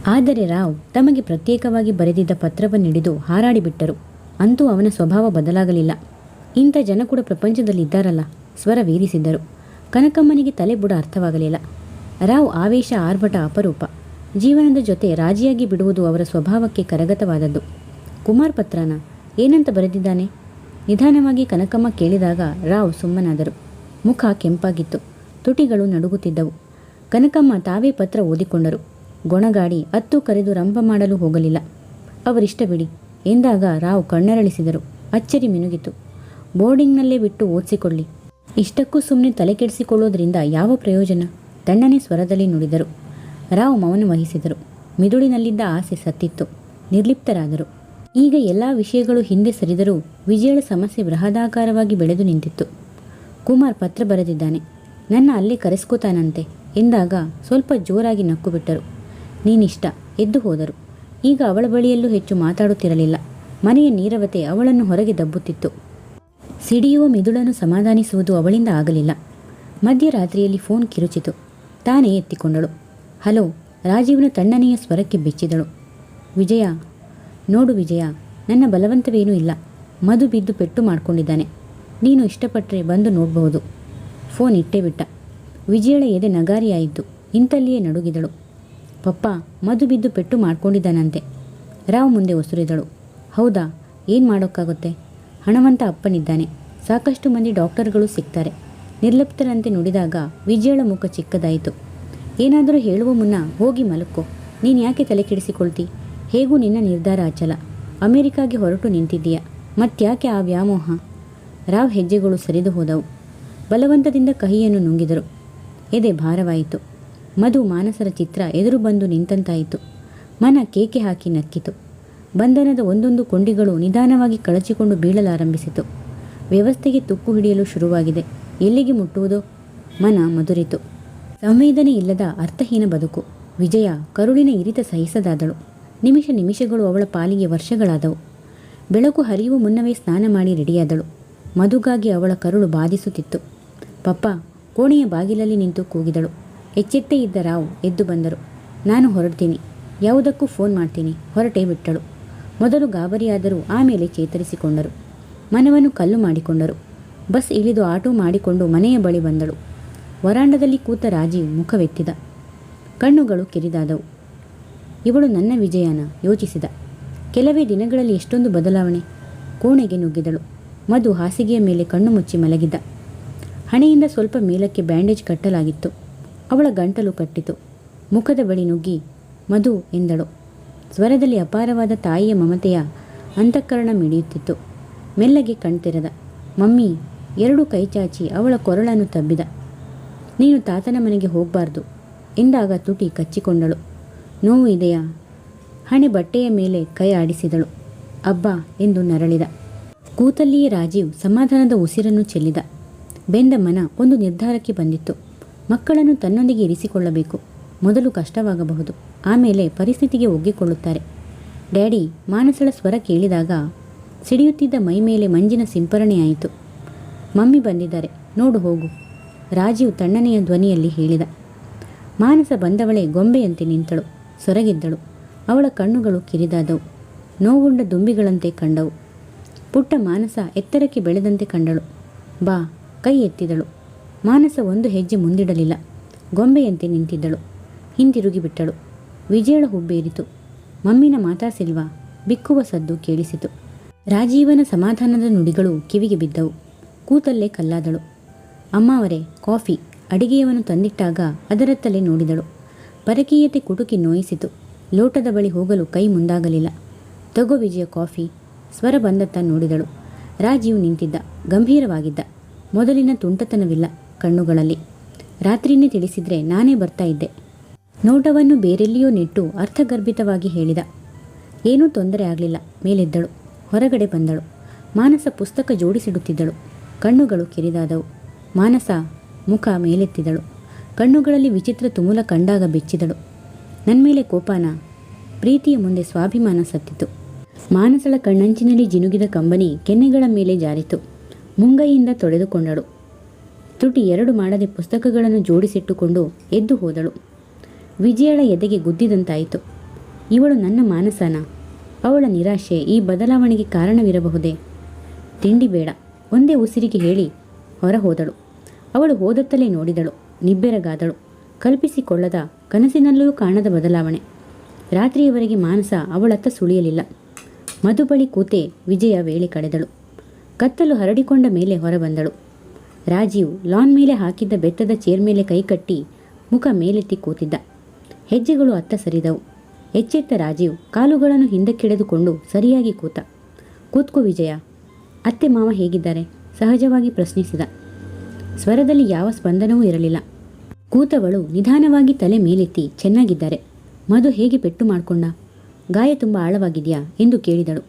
ಆದರೆ ರಾವ್ ತಮಗೆ ಪ್ರತ್ಯೇಕವಾಗಿ ಬರೆದಿದ್ದ ಪತ್ರವನ್ನಿಡಿದು ಹಾರಾಡಿಬಿಟ್ಟರು. ಅಂತೂ ಅವನ ಸ್ವಭಾವ ಬದಲಾಗಲಿಲ್ಲ. ಇಂಥ ಜನ ಕೂಡ ಪ್ರಪಂಚದಲ್ಲಿದ್ದಾರಲ್ಲ, ಸ್ವರವೀರಿಸಿದ್ದರು. ಕನಕಮ್ಮನಿಗೆ ತಲೆ ಬುಡ ಅರ್ಥವಾಗಲಿಲ್ಲ. ರಾವ್ ಆವೇಶ ಆರ್ಭಟ ಅಪರೂಪ. ಜೀವನದ ಜೊತೆ ರಾಜಿಯಾಗಿ ಬಿಡುವುದು ಅವರ ಸ್ವಭಾವಕ್ಕೆ ಕರಗತವಾದದ್ದು. ಕುಮಾರ್ ಪತ್ರನ ಏನಂತ ಬರೆದಿದ್ದಾನೆ? ನಿಧಾನವಾಗಿ ಕನಕಮ್ಮ ಕೇಳಿದಾಗ ರಾವ್ ಸುಮ್ಮನಾದರು. ಮುಖ ಕೆಂಪಾಗಿತ್ತು, ತುಟಿಗಳು ನಡುಗುತ್ತಿದ್ದವು. ಕನಕಮ್ಮ ತಾವೇ ಪತ್ರ ಓದಿಕೊಂಡರು. ಗೊಣಗಾಡಿ ಅತ್ತು ಕರೆದು ರಂಪ ಮಾಡಲು ಹೋಗಲಿಲ್ಲ. ಅವರಿಷ್ಟ ಬಿಡಿ ಎಂದಾಗ ರಾವ್ ಕಣ್ಣರಳಿಸಿದರು. ಅಚ್ಚರಿ ಮಿನುಗಿತು. ಬೋರ್ಡಿಂಗ್ನಲ್ಲೇ ಬಿಟ್ಟು ಓದಿಸಿಕೊಳ್ಳಿ. ಇಷ್ಟಕ್ಕೂ ಸುಮ್ಮನೆ ತಲೆ ಕೆಡಿಸಿಕೊಳ್ಳೋದ್ರಿಂದ ಯಾವ ಪ್ರಯೋಜನ? ತಣ್ಣನೆ ಸ್ವರದಲ್ಲಿ ನುಡಿದರು. ರಾವ್ ಮೌನ ವಹಿಸಿದರು. ಮಿದುಳಿನಲ್ಲಿದ್ದ ಆಸೆ ಸತ್ತಿತ್ತು. ನಿರ್ಲಿಪ್ತರಾದರು. ಈಗ ಎಲ್ಲ ವಿಷಯಗಳು ಹಿಂದೆ ಸರಿದರೂ ವಿಜಯಳ ಸಮಸ್ಯೆ ಬೃಹದಾಕಾರವಾಗಿ ಬೆಳೆದು ನಿಂತಿತ್ತು. ಕುಮಾರ್ ಪತ್ರ ಬರೆದಿದ್ದಾನೆ, ನನ್ನ ಅಲ್ಲೇ ಕರೆಸ್ಕೋತಾನಂತೆ ಎಂದಾಗ ಸ್ವಲ್ಪ ಜೋರಾಗಿ ನಕ್ಕು ಬಿಟ್ಟರು. ನೀನಿಷ್ಟ ಎದ್ದು ಹೋದರು. ಈಗ ಅವಳ ಬಳಿಯಲ್ಲೂ ಹೆಚ್ಚು ಮಾತಾಡುತ್ತಿರಲಿಲ್ಲ. ಮನೆಯ ನೀರವತೆ ಅವಳನ್ನು ಹೊರಗೆ ದಬ್ಬುತ್ತಿತ್ತು. ಸಿಡಿಯುವ ಮಿದುಳನ್ನು ಸಮಾಧಾನಿಸುವುದು ಅವಳಿಂದ ಆಗಲಿಲ್ಲ. ಮಧ್ಯರಾತ್ರಿಯಲ್ಲಿ ಫೋನ್ ಕಿರುಚಿತು. ತಾನೇ ಎತ್ತಿಕೊಂಡಳು. ಹಲೋ. ರಾಜೀವ್ನ ತಣ್ಣನೆಯ ಸ್ವರಕ್ಕೆ ಬೆಚ್ಚಿದಳು. ವಿಜಯ. ನೋಡು ವಿಜಯ, ನನ್ನ ಬಲವಂತವೇನೂ ಇಲ್ಲ. ಮಧು ಬಿದ್ದು ಪೆಟ್ಟು ಮಾಡಿಕೊಂಡಿದ್ದಾನೆ. ನೀನು ಇಷ್ಟಪಟ್ಟರೆ ಬಂದು ನೋಡಬಹುದು. ಫೋನ್ ಇಟ್ಟೇ ಬಿಟ್ಟ. ವಿಜಯಳ ಎದೆ ನಗಾರಿಯಾಯಿತು. ಇಂತಲ್ಲಿಯೇ ನಡುಗಿದಳು. ಪಪ್ಪ, ಮಧು ಬಿದ್ದು ಪೆಟ್ಟು ಮಾಡ್ಕೊಂಡಿದ್ದಾನಂತೆ. ರಾವ್ ಮುಂದೆ ಒಸುರಿದಳು. ಹೌದಾ? ಏನು ಮಾಡೋಕ್ಕಾಗುತ್ತೆ? ಹಣವಂತ ಅಪ್ಪನಿದ್ದಾನೆ. ಸಾಕಷ್ಟು ಮಂದಿ ಡಾಕ್ಟರ್ಗಳು ಸಿಗ್ತಾರೆ. ನಿರ್ಲಿಪ್ತರಂತೆ ನುಡಿದಾಗ ವಿಜಯಳ ಮುಖ ಚಿಕ್ಕದಾಯಿತು. ಏನಾದರೂ ಹೇಳುವ ಮುನ್ನ ಹೋಗಿ ಮಲಕ್ಕೋ. ನೀನು ಯಾಕೆ ತಲೆ ಕೆಡಿಸಿಕೊಳ್ತಿ? ಹೇಗೂ ನಿನ್ನ ನಿರ್ಧಾರ ಅಚಲ. ಅಮೆರಿಕಾಗೆ ಹೊರಟು ನಿಂತಿದ್ದೀಯ. ಮತ್ತ್ಯಾಕೆ ಆ ವ್ಯಾಮೋಹ? ರಾವ್ ಹೆಜ್ಜೆಗಳು ಸರಿದು ಹೋದವು. ಬಲವಂತದಿಂದ ಕಹಿಯನ್ನು ನುಂಗಿದರು. ಎದೆ ಭಾರವಾಯಿತು. ಮಧು ಮಾನಸರ ಚಿತ್ರ ಎದುರು ಬಂದು ನಿಂತಂತಾಯಿತು. ಮನ ಕೇಕೆ ಹಾಕಿ ನಕ್ಕಿತು. ಬಂಧನದ ಒಂದೊಂದು ಕೊಂಡಿಗಳು ನಿಧಾನವಾಗಿ ಕಳಚಿಕೊಂಡು ಬೀಳಲಾರಂಭಿಸಿತು. ವ್ಯವಸ್ಥೆಗೆ ತುಕ್ಕು ಹಿಡಿಯಲು ಶುರುವಾಗಿದೆ. ಎಲ್ಲಿಗೆ ಮುಟ್ಟುವುದೋ? ಮನ ಮಧುರಿತು. ಸಂವೇದನೆ ಇಲ್ಲದ ಅರ್ಥಹೀನ ಬದುಕು. ವಿಜಯ ಕರುಳಿನ ಇರಿತ ಸಹಿಸದಾದಳು. ನಿಮಿಷಗಳು ಅವಳ ಪಾಲಿಗೆ ವರ್ಷಗಳಾದವು. ಬೆಳಕು ಹರಿಯುವ ಮುನ್ನವೇ ಸ್ನಾನ ಮಾಡಿ ರೆಡಿಯಾದಳು. ಮಧುಗಾಗಿ ಅವಳ ಕರುಳು ಬಾಧಿಸುತ್ತಿತ್ತು. ಪಪ್ಪ. ಕೋಣೆಯ ಬಾಗಿಲಲ್ಲಿ ನಿಂತು ಕೂಗಿದಳು. ಎಚ್ಚೆತ್ತೇ ಇದ್ದ ರಾವ್ ಎದ್ದು ಬಂದರು. ನಾನು ಹೊರಡ್ತೀನಿ. ಯಾವುದಕ್ಕೂ ಫೋನ್ ಮಾಡ್ತೀನಿ. ಹೊರಟೇ ಬಿಟ್ಟಳು. ಮೊದಲು ಗಾಬರಿಯಾದರೂ ಆಮೇಲೆ ಚೇತರಿಸಿಕೊಂಡರು. ಮನವನ್ನು ಕಲ್ಲು ಮಾಡಿಕೊಂಡರು. ಬಸ್ ಇಳಿದು ಆಟೋ ಮಾಡಿಕೊಂಡು ಮನೆಯ ಬಳಿ ಬಂದಳು. ವರಾಂಡದಲ್ಲಿ ಕೂತ ರಾಜೀವ್ ಮುಖವೆತ್ತಿದ. ಕಣ್ಣುಗಳು ಕಿರಿದಾದವು. ಇವಳು ನನ್ನ ವಿಜಯನ ಯೋಚಿಸಿದ. ಕೆಲವೇ ದಿನಗಳಲ್ಲಿ ಎಷ್ಟೊಂದು ಬದಲಾವಣೆ. ಕೋಣೆಗೆ ನುಗ್ಗಿದಳು. ಮಧು ಹಾಸಿಗೆಯ ಮೇಲೆ ಕಣ್ಣು ಮುಚ್ಚಿ ಮಲಗಿದ್ದ. ಹಣೆಯಿಂದ ಸ್ವಲ್ಪ ಮೇಲಕ್ಕೆ ಬ್ಯಾಂಡೇಜ್ ಕಟ್ಟಲಾಗಿತ್ತು. ಅವಳ ಗಂಟಲು ಕಟ್ಟಿತು. ಮುಖದ ಬಳಿ ನುಗ್ಗಿ ಮಧು ಎಂದಳು. ಸ್ವರದಲ್ಲಿ ಅಪಾರವಾದ ತಾಯಿಯ ಮಮತೆಯ ಅಂತಃಕರಣ ಮಿಡಿಯುತ್ತಿತ್ತು. ಮೆಲ್ಲಗೆ ಕಣ್ತೆರೆದ. ಮಮ್ಮಿ. ಎರಡು ಕೈಚಾಚಿ ಅವಳ ಕೊರಳನ್ನು ತಬ್ಬಿದ. ನೀನು ತಾತನ ಮನೆಗೆ ಹೋಗಬಾರ್ದು ಎಂದಾಗ ತುಟಿ ಕಚ್ಚಿಕೊಂಡಳು. ನೋವು ಇದೆಯಾ? ಹಣೆ ಬಟ್ಟೆಯ ಮೇಲೆ ಕೈ ಆಡಿಸಿದಳು. ಅಬ್ಬಾ ಎಂದು ನರಳಿದ. ಕೂತಲ್ಲಿಯೇ ರಾಜೀವ್ ಸಮಾಧಾನದ ಉಸಿರನ್ನು ಚೆಲ್ಲಿದ. ಬೆಂದ ಮನ ಒಂದು ನಿರ್ಧಾರಕ್ಕೆ ಬಂದಿತ್ತು. ಮಕ್ಕಳನ್ನು ತನ್ನೊಂದಿಗೆ ಇರಿಸಿಕೊಳ್ಳಬೇಕು. ಮೊದಲು ಕಷ್ಟವಾಗಬಹುದು, ಆಮೇಲೆ ಪರಿಸ್ಥಿತಿಗೆ ಒಗ್ಗಿಕೊಳ್ಳುತ್ತಾರೆ. ಡ್ಯಾಡಿ. ಮಾನಸಳ ಸ್ವರ ಕೇಳಿದಾಗ ಸಿಡಿಯುತ್ತಿದ್ದ ಮೈ ಮೇಲೆ ಮಂಜಿನ ಸಿಂಪರಣೆಯಾಯಿತು. ಮಮ್ಮಿ ಬಂದಿದ್ದಾರೆ, ನೋಡು ಹೋಗು. ರಾಜೀವ್ ತಣ್ಣನೆಯ ಧ್ವನಿಯಲ್ಲಿ ಹೇಳಿದ. ಮಾನಸ ಬಂದವಳೆ ಗೊಂಬೆಯಂತೆ ನಿಂತಳು. ಸೊರಗಿದ್ದಳು. ಅವಳ ಕಣ್ಣುಗಳು ಕಿರಿದಾದವು. ನೋವುಂಡ ದುಂಬಿಗಳಂತೆ ಕಂಡವು. ಪುಟ್ಟ ಮಾನಸ ಎತ್ತರಕ್ಕೆ ಬೆಳೆದಂತೆ ಕಂಡಳು. ಬಾ. ಕೈ ಎತ್ತಿದಳು. ಮಾನಸ ಒಂದು ಹೆಜ್ಜೆ ಮುಂದಿಡಲಿಲ್ಲ. ಗೊಂಬೆಯಂತೆ ನಿಂತಿದ್ದಳು. ಹಿಂತಿರುಗಿ ಬಿಟ್ಟಳು. ವಿಜಯಳ ಹುಬ್ಬೇರಿತು. ಮಮ್ಮಿನ ಮಾತಾಡ್ಸಿಲ್ವಾ? ಬಿಕ್ಕುವ ಸದ್ದು ಕೇಳಿಸಿತು. ರಾಜೀವನ ಸಮಾಧಾನದ ನುಡಿಗಳು ಕಿವಿಗೆ ಬಿದ್ದವು. ಕೂತಲ್ಲೇ ಕಲ್ಲಾದಳು. ಅಮ್ಮವರೇ, ಕಾಫಿ. ಅಡಿಗೆಯವನು ತಂದಿಟ್ಟಾಗ ಅದರತ್ತಲೇ ನೋಡಿದಳು. ಪರಕೀಯತೆ ಕುಟುಕಿ ನೋಯಿಸಿತು. ಲೋಟದ ಬಳಿ ಹೋಗಲು ಕೈ ಮುಂದಾಗಲಿಲ್ಲ. ತಗೋ ವಿಜಯ ಕಾಫಿ. ಸ್ವರ ಬಂದತ್ತ ನೋಡಿದಳು. ರಾಜೀವ್ ನಿಂತಿದ್ದ. ಗಂಭೀರವಾಗಿದ್ದ. ಮೊದಲಿನ ತುಂಟತನವಿಲ್ಲ ಕಣ್ಣುಗಳಲ್ಲಿ. ರಾತ್ರಿನೇ ತಿಳಿಸಿದ್ರೆ ನಾನೇ ಬರ್ತಾ ಇದ್ದೆ. ನೋಟವನ್ನು ಬೇರೆಲ್ಲಿಯೋ ನೆಟ್ಟು ಅರ್ಥಗರ್ಭಿತವಾಗಿ ಹೇಳಿದ. ಏನೂ ತೊಂದರೆ ಆಗಲಿಲ್ಲ. ಮೇಲೆದ್ದಳು. ಹೊರಗಡೆ ಬಂದಳು. ಮಾನಸ ಪುಸ್ತಕ ಜೋಡಿಸಿಡುತ್ತಿದ್ದಳು. ಕಣ್ಣುಗಳು ಕಿರಿದಾದವು. ಮಾನಸ. ಮುಖ ಮೇಲೆತ್ತಿದಳು. ಕಣ್ಣುಗಳಲ್ಲಿ ವಿಚಿತ್ರ ತುಮುಲ ಕಂಡಾಗ ಬೆಚ್ಚಿದಳು. ನನ್ನ ಮೇಲೆ ಕೋಪಾನ? ಪ್ರೀತಿಯ ಮುಂದೆ ಸ್ವಾಭಿಮಾನ ಸತ್ತಿತು. ಮಾನಸಳ ಕಣ್ಣಂಚಿನಲ್ಲಿ ಜಿನುಗಿದ ಕಂಬನಿ ಕೆನ್ನೆಗಳ ಮೇಲೆ ಜಾರಿತು. ಮುಂಗೈಯಿಂದ ತೊಳೆದುಕೊಂಡಳು. ತುಟಿ ಎರಡು ಮಾಡದೆ ಪುಸ್ತಕಗಳನ್ನು ಜೋಡಿಸಿಟ್ಟುಕೊಂಡು ಎದ್ದು ಹೋದಳು. ವಿಜಯಳ ಎದೆಗೆ ಗುದ್ದಿದಂತಾಯಿತು. ಇವಳು ನನ್ನ ಮಾನಸನ? ಅವಳ ನಿರಾಶೆ ಈ ಬದಲಾವಣೆಗೆ ಕಾರಣವಿರಬಹುದೇ? ತಿಂಡಿ ಬೇಡ, ಒಂದೇ ಉಸಿರಿಗೆ ಹೇಳಿ ಹೊರ ಹೋದಳು. ಅವಳು ಹೋದತ್ತಲೇ ನೋಡಿದಳು, ನಿಬ್ಬೆರಗಾದಳು. ಕಲ್ಪಿಸಿಕೊಳ್ಳದ, ಕನಸಿನಲ್ಲೂ ಕಾಣದ ಬದಲಾವಣೆ. ರಾತ್ರಿಯವರೆಗೆ ಮಾನಸ ಅವಳತ್ತ ಸುಳಿಯಲಿಲ್ಲ. ಮಧು ಬಳಿ ಕೂತೆ ವಿಜಯ ವೇಳೆ ಕಳೆದಳು. ಕತ್ತಲು ಹರಡಿಕೊಂಡ ಮೇಲೆ ಹೊರಬಂದಳು. ರಾಜೀವ್ ಲಾನ್ ಮೇಲೆ ಹಾಕಿದ್ದ ಬೆತ್ತದ ಚೇರ್ ಮೇಲೆ ಕೈಕಟ್ಟಿ ಮುಖ ಮೇಲೆತ್ತಿ ಕೂತಿದ್ದ. ಹೆಜ್ಜೆಗಳು ಅತ್ತ ಸರಿದವು. ಎಚ್ಚೆತ್ತ ರಾಜೀವ್ ಕಾಲುಗಳನ್ನು ಹಿಂದಕ್ಕೆಳೆದುಕೊಂಡು ಸರಿಯಾಗಿ ಕೂತ. ಕೂತ್ಕೋ ವಿಜಯ. ಅತ್ತೆ ಮಾವ ಹೇಗಿದ್ದಾರೆ? ಸಹಜವಾಗಿ ಪ್ರಶ್ನಿಸಿದ. ಸ್ವರದಲ್ಲಿ ಯಾವ ಸ್ಪಂದನವೂ ಇರಲಿಲ್ಲ. ಕೂತವಳು ನಿಧಾನವಾಗಿ ತಲೆ ಮೇಲೆತ್ತಿ ಚೆನ್ನಾಗಿದ್ದಾರೆ. ಮಧು ಹೇಗೆ ಪೆಟ್ಟು ಮಾಡಿಕೊಂಡ? ಗಾಯ ತುಂಬ ಆಳವಾಗಿದೆಯಾ ಎಂದು ಕೇಳಿದಳು.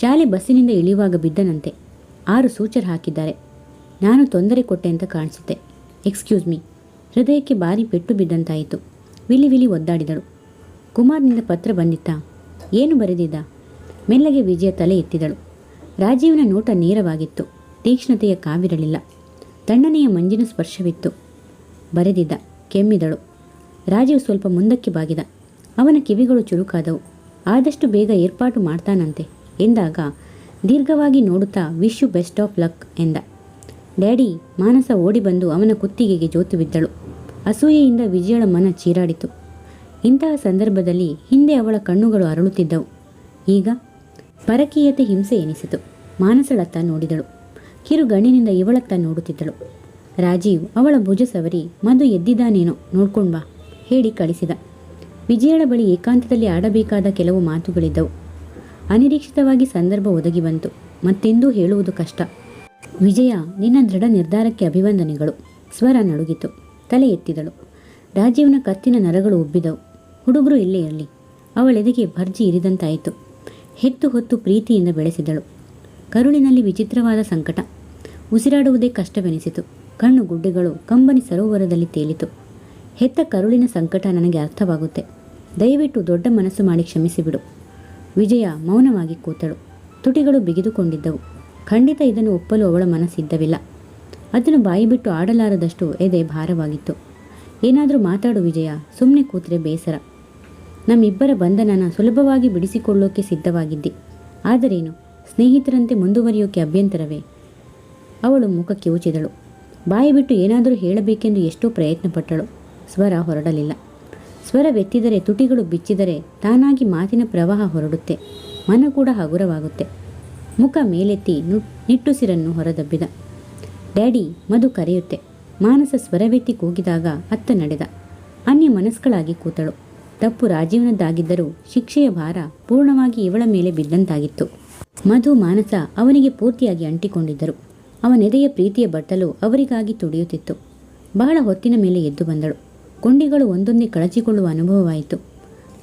ಶಾಲೆ ಬಸ್ಸಿನಿಂದ ಇಳಿಯುವಾಗ ಬಿದ್ದನಂತೆ. 6 ಸೂಚರ್ ಹಾಕಿದ್ದಾರೆ. ನಾನು ತೊಂದರೆ ಕೊಟ್ಟೆ ಅಂತ ಕಾಣಿಸುತ್ತೆ. Excuse me. ಹೃದಯಕ್ಕೆ ಭಾರಿ ಪೆಟ್ಟು ಬಿದ್ದಂತಾಯಿತು. ವಿಲಿ ವಿಲಿ ಒದ್ದಾಡಿದಳು. ಕುಮಾರ್ನಿಂದ ಪತ್ರ ಬಂದಿತ್ತಾ? ಏನು ಬರೆದಿದ್ದ? ಮೆಲ್ಲಗೆ ವಿಜಯ ತಲೆ ಎತ್ತಿದಳು. ರಾಜೀವ್ನ ನೋಟ ನೇರವಾಗಿತ್ತು. ತೀಕ್ಷ್ಣತೆಯ ಕಾವಿರಲಿಲ್ಲ. ತಣ್ಣನೆಯ ಮಂಜಿನ ಸ್ಪರ್ಶವಿತ್ತು. ಬರೆದಿದ್ದ. ಕೆಮ್ಮಿದಳು. ರಾಜೀವ್ ಸ್ವಲ್ಪ ಮುಂದಕ್ಕೆ ಬಾಗಿದ. ಅವನ ಕಿವಿಗಳು ಚುರುಕಾದವು. ಆದಷ್ಟು ಬೇಗ ಏರ್ಪಾಟು ಮಾಡ್ತಾನಂತೆ ಎಂದಾಗ ದೀರ್ಘವಾಗಿ ನೋಡುತ್ತಾ wish you best of luck ಎಂದ. ಡ್ಯಾಡಿ. ಮಾನಸ ಓಡಿ ಬಂದು ಅವನ ಕುತ್ತಿಗೆಗೆ ಜೋತು ಬಿದ್ದಳು. ಅಸೂಯೆಯಿಂದ ವಿಜಯಳ ಮನ ಚೀರಾಡಿತು. ಇಂತಹ ಸಂದರ್ಭದಲ್ಲಿ ಹಿಂದೆ ಅವಳ ಕಣ್ಣುಗಳು ಅರಳುತ್ತಿದ್ದವು. ಈಗ ಪರಕೀಯತೆ ಹಿಂಸೆ ಎನಿಸಿತು. ಮಾನಸಳತ್ತ ನೋಡಿದಳು. ಕಿರುಗಣ್ಣಿನಿಂದ ಇವಳತ್ತ ನೋಡುತ್ತಿದ್ದಳು. ರಾಜೀವ್ ಅವಳ ಭುಜ ಸವರಿ ಮಧು ಎದ್ದಿದ್ದಾನೇನೋ ನೋಡ್ಕೊಂಡ್ ಬಾ ಹೇಳಿ ಕಳಿಸಿದ. ವಿಜಯಳ ಬಳಿ ಏಕಾಂತದಲ್ಲಿ ಆಡಬೇಕಾದ ಕೆಲವು ಮಾತುಗಳಿದ್ದವು. ಅನಿರೀಕ್ಷಿತವಾಗಿ ಸಂದರ್ಭ ಒದಗಿ ಬಂತು. ಮತ್ತೆಂದೂ ಹೇಳುವುದು ಕಷ್ಟ. ವಿಜಯ, ನಿನ್ನ ದೃಢ ನಿರ್ಧಾರಕ್ಕೆ ಅಭಿವಂದನೆಗಳು. ಸ್ವರ ನಡುಗಿತು. ತಲೆ ಎತ್ತಿದಳು. ರಾಜೀವ್ನ ಕತ್ತಿನ ನರಗಳು ಉಬ್ಬಿದವು. ಹುಡುಗರು ಇಲ್ಲೇ ಇರಲಿ. ಅವಳೆದೆಗೆ ಭರ್ಜಿ ಇರಿದಂತಾಯಿತು. ಹೆತ್ತು ಹೊತ್ತು ಪ್ರೀತಿಯಿಂದ ಬೆಳೆಸಿದಳು. ಕರುಳಿನಲ್ಲಿ ವಿಚಿತ್ರವಾದ ಸಂಕಟ. ಉಸಿರಾಡುವುದೇ ಕಷ್ಟವೆನಿಸಿತು. ಕಣ್ಣು ಗುಡ್ಡೆಗಳು ಕಂಬನಿ ಸರೋವರದಲ್ಲಿ ತೇಲಿತು. ಹೆತ್ತ ಕರುಳಿನ ಸಂಕಟ ನನಗೆ ಅರ್ಥವಾಗುತ್ತೆ. ದಯವಿಟ್ಟು ದೊಡ್ಡ ಮನಸ್ಸು ಮಾಡಿ ಕ್ಷಮಿಸಿಬಿಡು. ವಿಜಯ ಮೌನವಾಗಿ ಕೂತಳು. ತುಟಿಗಳು ಬಿಗಿದುಕೊಂಡಿದ್ದವು. ಖಂಡಿತ ಇದನ್ನು ಒಪ್ಪಲು ಅವಳ ಮನಸ್ಸಿದ್ದವಿಲ್ಲ. ಅದನ್ನು ಬಾಯಿಬಿಟ್ಟು ಆಡಲಾರದಷ್ಟು ಎದೆ ಭಾರವಾಗಿತ್ತು. ಏನಾದರೂ ಮಾತಾಡು ವಿಜಯ. ಸುಮ್ಮನೆ ಕೂತ್ರೆ ಬೇಸರ. ನಮ್ಮಿಬ್ಬರ ಬಂಧನನ ಸುಲಭವಾಗಿ ಬಿಡಿಸಿಕೊಳ್ಳೋಕೆ ಸಿದ್ಧವಾಗಿದ್ದೆ. ಆದರೇನು, ಸ್ನೇಹಿತರಂತೆ ಮುಂದುವರಿಯೋಕೆ ಅಭ್ಯಂತರವೇ? ಅವಳು ಮುಖ ಕಿವುಚಿದಳು. ಬಾಯಿಬಿಟ್ಟು ಏನಾದರೂ ಹೇಳಬೇಕೆಂದು ಎಷ್ಟೋ ಪ್ರಯತ್ನಪಟ್ಟಳು. ಸ್ವರ ಹೊರಡಲಿಲ್ಲ. ಸ್ವರವೆತ್ತಿದರೆ, ತುಟಿಗಳು ಬಿಚ್ಚಿದರೆ ತಾನಾಗಿ ಮಾತಿನ ಪ್ರವಾಹ ಹೊರಡುತ್ತೆ. ಮನ ಕೂಡ ಹಗುರವಾಗುತ್ತೆ. ಮುಖ ಮೇಲೆತ್ತಿ ನಿಟ್ಟುಸಿರನ್ನು ಹೊರದಬ್ಬಿದ. ಡ್ಯಾಡಿ. ಮಧು ಕರೆಯುತ್ತೆ. ಮಾನಸ ಸ್ವರವೆತ್ತಿ ಕೂಗಿದಾಗ ಅತ್ತ ನಡೆದ. ಅನ್ಯ ಮನಸ್ಕಳಾಗಿ ಕೂತಳು. ತಪ್ಪು ರಾಜೀವ್ನದ್ದಾಗಿದ್ದರೂ ಶಿಕ್ಷೆಯ ಭಾರ ಪೂರ್ಣವಾಗಿ ಇವಳ ಮೇಲೆ ಬಿದ್ದಂತಾಗಿತ್ತು. ಮಧು, ಮಾನಸ ಅವನಿಗೆ ಪೂರ್ತಿಯಾಗಿ ಅಂಟಿಕೊಂಡಿದ್ದರು. ಅವನೆದೆಯ ಪ್ರೀತಿಯ ಬಟ್ಟಲು ಅವರಿಗಾಗಿ ತುಡಿಯುತ್ತಿತ್ತು. ಬಹಳ ಹೊತ್ತಿನ ಮೇಲೆ ಎದ್ದು ಬಂದಳು. ಕೊಂಡಿಗಳು ಒಂದೊಂದೇ ಕಳಚಿಕೊಳ್ಳುವ ಅನುಭವವಾಯಿತು.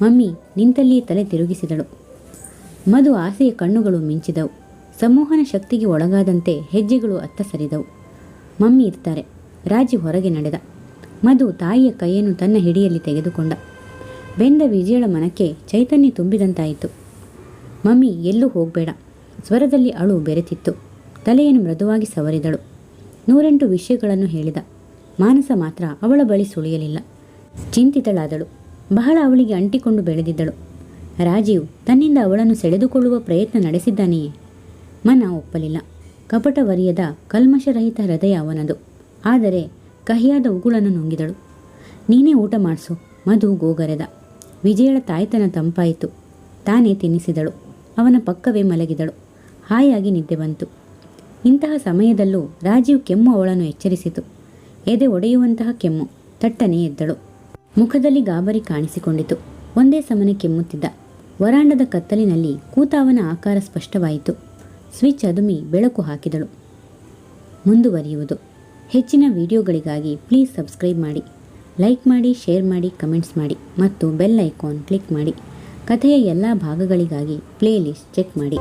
ಮಮ್ಮಿ ನಿಂತಲ್ಲಿಯೇ ತಲೆ ತಿರುಗಿಸಿದಳು. ಮಧು ಆಸೆಯ ಕಣ್ಣುಗಳು ಮಿಂಚಿದವು. ಸಂಮೋಹನ ಶಕ್ತಿಗೆ ಒಳಗಾದಂತೆ ಹೆಜ್ಜೆಗಳು ಅತ್ತ ಸರಿದವು. ಮಮ್ಮಿ ಇರ್ತಾರೆ. ರಾಜಿ ಹೊರಗೆ ನಡೆದ. ಮಧು ತಾಯಿಯ ಕೈಯನ್ನು ತನ್ನ ಹಿಡಿಯಲ್ಲಿ ತೆಗೆದುಕೊಂಡ. ಬೆಂದ ವಿಜಯಳ ಮನಕ್ಕೆ ಚೈತನ್ಯ ತುಂಬಿದಂತಾಯಿತು. ಮಮ್ಮಿ ಎಲ್ಲೂ ಹೋಗಬೇಡ. ಸ್ವರದಲ್ಲಿ ಅಳು ಬೆರೆತಿತ್ತು. ತಲೆಯನ್ನು ಮೃದುವಾಗಿ ಸವರಿದಳು. 108 ವಿಷಯಗಳನ್ನು ಹೇಳಿದ. ಮಾನಸ ಮಾತ್ರ ಅವಳ ಬಳಿ ಸುಳಿಯಲಿಲ್ಲ. ಚಿಂತಿತಳಾದಳು. ಬಹಳ ಅವಳಿಗೆ ಅಂಟಿಕೊಂಡು ಬೆಳೆದಿದ್ದಳು. ರಾಜೀವ್ ತನ್ನಿಂದ ಅವಳನ್ನು ಸೆಳೆದುಕೊಳ್ಳುವ ಪ್ರಯತ್ನ ನಡೆಸಿದ್ದಾನೆಯೇ? ಮನ ಒಪ್ಪಲಿಲ್ಲ. ಕಪಟವರಿಯದ ಕಲ್ಮಶರಹಿತ ಹೃದಯ ಅವನದು. ಆದರೆ ಕಹಿಯಾದ ಉಗುಳನ್ನು ನುಂಗಿದಳು. ನೀನೇ ಊಟ ಮಾಡಿಸು. ಮಧು ಗೋಗರೆದ. ವಿಜಯಳ ತಾಯ್ತನ ತಂಪಾಯಿತು. ತಾನೇ ತಿನ್ನಿಸಿದಳು. ಅವನ ಪಕ್ಕವೇ ಮಲಗಿದಳು. ಹಾಯಾಗಿ ನಿದ್ದೆ ಬಂತು. ಇಂತಹ ಸಮಯದಲ್ಲೂ ರಾಜೀವ್ ಕೆಮ್ಮು ಅವಳನ್ನು ಎಚ್ಚರಿಸಿತು. ಎದೆ ಒಡೆಯುವಂತಹ ಕೆಮ್ಮು. ತಟ್ಟನೆ ಎದ್ದಳು. ಮುಖದಲ್ಲಿ ಗಾಬರಿ ಕಾಣಿಸಿಕೊಂಡಿತು. ಒಂದೇ ಸಮನೆ ಕೆಮ್ಮುತ್ತಿದ್ದ. ವರಾಂಡದ ಕತ್ತಲಿನಲ್ಲಿ ಕೂತ ಅವನ ಆಕಾರ ಸ್ಪಷ್ಟವಾಯಿತು. ಸ್ವಿಚ್ ಅದುಮಿ ಬೆಳಕು ಹಾಕಿದಳು. ಮುಂದುವರಿಯುವುದು. ಹೆಚ್ಚಿನ ವಿಡಿಯೋಗಳಿಗಾಗಿ ಪ್ಲೀಸ್ ಸಬ್ಸ್ಕ್ರೈಬ್ ಮಾಡಿ, ಲೈಕ್ ಮಾಡಿ, ಶೇರ್ ಮಾಡಿ, ಕಮೆಂಟ್ಸ್ ಮಾಡಿ ಮತ್ತು ಬೆಲ್ ಐಕಾನ್ ಕ್ಲಿಕ್ ಮಾಡಿ. ಕಥೆಯ ಎಲ್ಲ ಭಾಗಗಳಿಗಾಗಿ ಪ್ಲೇಲಿಸ್ಟ್ ಚೆಕ್ ಮಾಡಿ.